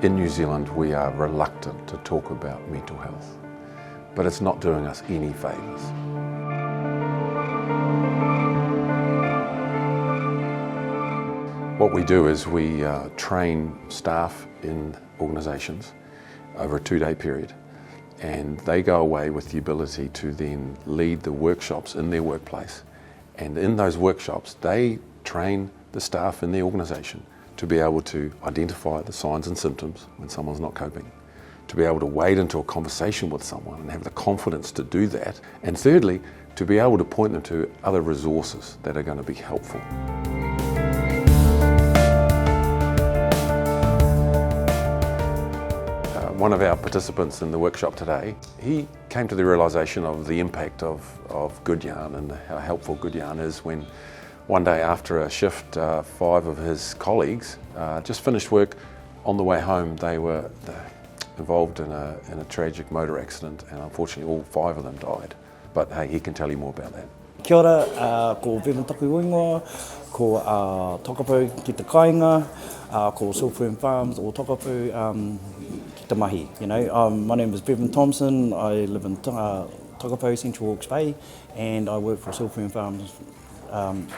In New Zealand, we are reluctant to talk about mental health, but it's not doing us any favours. What we do is we train staff in organisations over a 2-day period, and they go away with the ability to then lead the workshops in their workplace. And in those workshops, they train the staff in the organisation to be able to identify the signs and symptoms when someone's not coping, to be able to wade into a conversation with someone and have the confidence to do that, and thirdly, to be able to point them to other resources that are going to be helpful. One of our participants in the workshop today, he came to the realisation of the impact of good yarn and how helpful good yarn is when one day after a shift, 5 of his colleagues just finished work. On the way home, they were involved in a tragic motor accident, and unfortunately all 5 of them died. But hey, he can tell you more about that. Kia ora, ko Bevan Taku Ingoa, ko Tokapū ki te kāinga, ko Silfern Farms o Tokapū ki te mahi. You know, my name is Bevan Thompson. I live in Tokapū, Central Hawke's Bay, and I work for Silfern Farms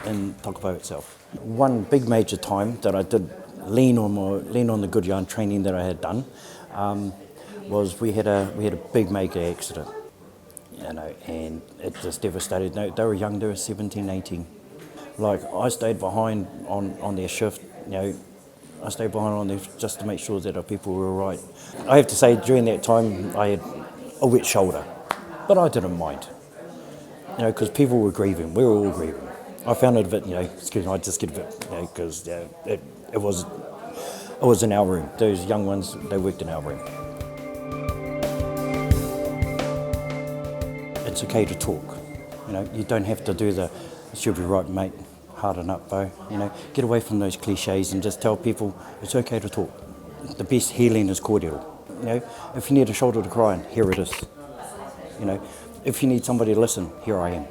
in Tokapū itself. One big major time that I did lean on the good yarn training that I had done was we had a big major accident. You know, and it just devastated. They were young, they were 17, 18. Like, I stayed behind on their shift, you know, I stayed behind on there just to make sure that our people were all right. I have to say, during that time, I had a wet shoulder, but I didn't mind. You know, because people were grieving, we were all grieving. I found it a bit, you know, excuse me, I just get a bit, you know, because it was in our room. Those young ones, they worked in our room. It's okay to talk, you know, you don't have to do the, she'll be right mate, harden up though, you know, get away from those cliches and just tell people it's okay to talk. The best healing is cordial, you know, if you need a shoulder to cry on, here it is, you know, if you need somebody to listen, here I am.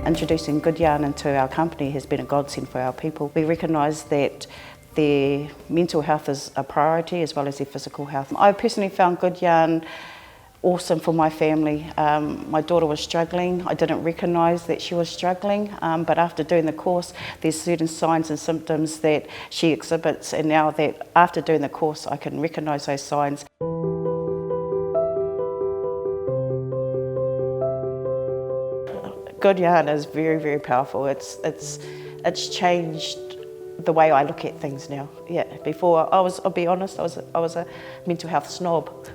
Introducing Good Yarn into our company has been a godsend for our people. We recognise that their mental health is a priority as well as their physical health. I personally found Good Yarn awesome for my family. My daughter was struggling. I didn't recognise that she was struggling, but after doing the course, there's certain signs and symptoms that she exhibits, and now that after doing the course, I can recognise those signs. Good Yarn is very, very powerful. It's changed the way I look at things now. Yeah, before I'll be honest, I was a mental health snob.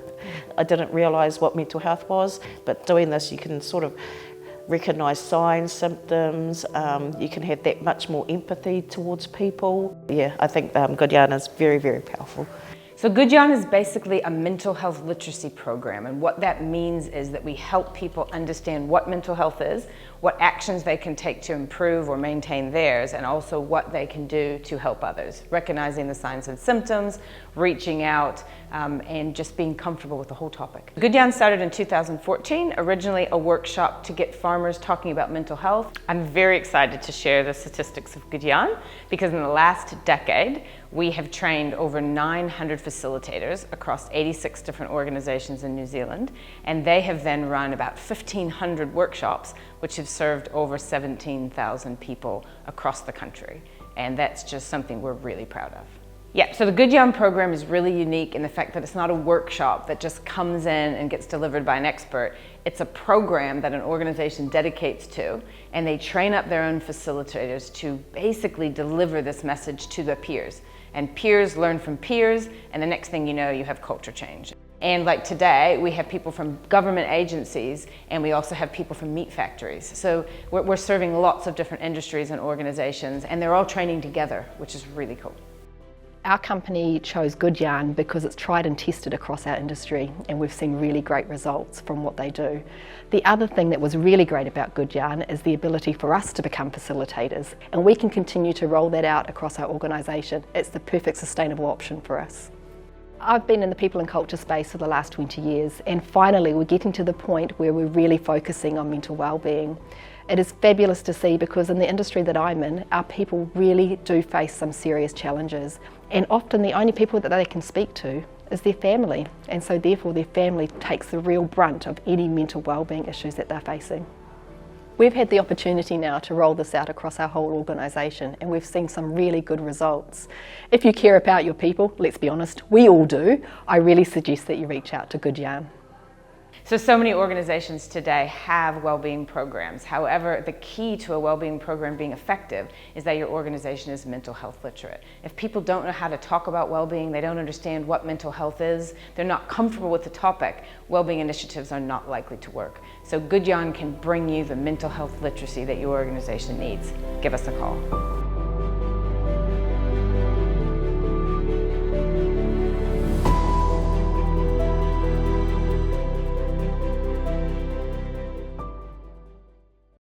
I didn't realise what mental health was, but doing this you can sort of recognise signs, symptoms, you can have that much more empathy towards people. Yeah, I think Good Yarn is very, very powerful. So Good Yarn is basically a mental health literacy program, and what that means is that we help people understand what mental health is, what actions they can take to improve or maintain theirs, and also what they can do to help others, recognizing the signs and symptoms, reaching out, and just being comfortable with the whole topic. Good Yarn started in 2014, originally a workshop to get farmers talking about mental health. I'm very excited to share the statistics of Good Yarn because in the last decade, we have trained over 900 facilitators across 86 different organizations in New Zealand, and they have then run about 1,500 workshops, which have served over 17,000 people across the country. And that's just something we're really proud of. Yeah, so the Good Yarn program is really unique in the fact that it's not a workshop that just comes in and gets delivered by an expert. It's a program that an organization dedicates to, and they train up their own facilitators to basically deliver this message to their peers. And peers learn from peers, and the next thing you know, you have culture change. And like today, we have people from government agencies, and we also have people from meat factories. So we're serving lots of different industries and organizations, and they're all training together, which is really cool. Our company chose Good Yarn because it's tried and tested across our industry, and we've seen really great results from what they do. The other thing that was really great about Good Yarn is the ability for us to become facilitators, and we can continue to roll that out across our organisation. It's the perfect sustainable option for us. I've been in the people and culture space for the last 20 years, and finally we're getting to the point where we're really focusing on mental wellbeing. It is fabulous to see because in the industry that I'm in, our people really do face some serious challenges, and often the only people that they can speak to is their family, and so therefore their family takes the real brunt of any mental wellbeing issues that they're facing. We've had the opportunity now to roll this out across our whole organisation, and we've seen some really good results. If you care about your people, let's be honest, we all do, I really suggest that you reach out to Good Yarn. So many organizations today have well-being programs. However, the key to a well-being program being effective is that your organization is mental health literate. If people don't know how to talk about well-being, they don't understand what mental health is, they're not comfortable with the topic, well-being initiatives are not likely to work. So Good Yarn can bring you the mental health literacy that your organization needs. Give us a call.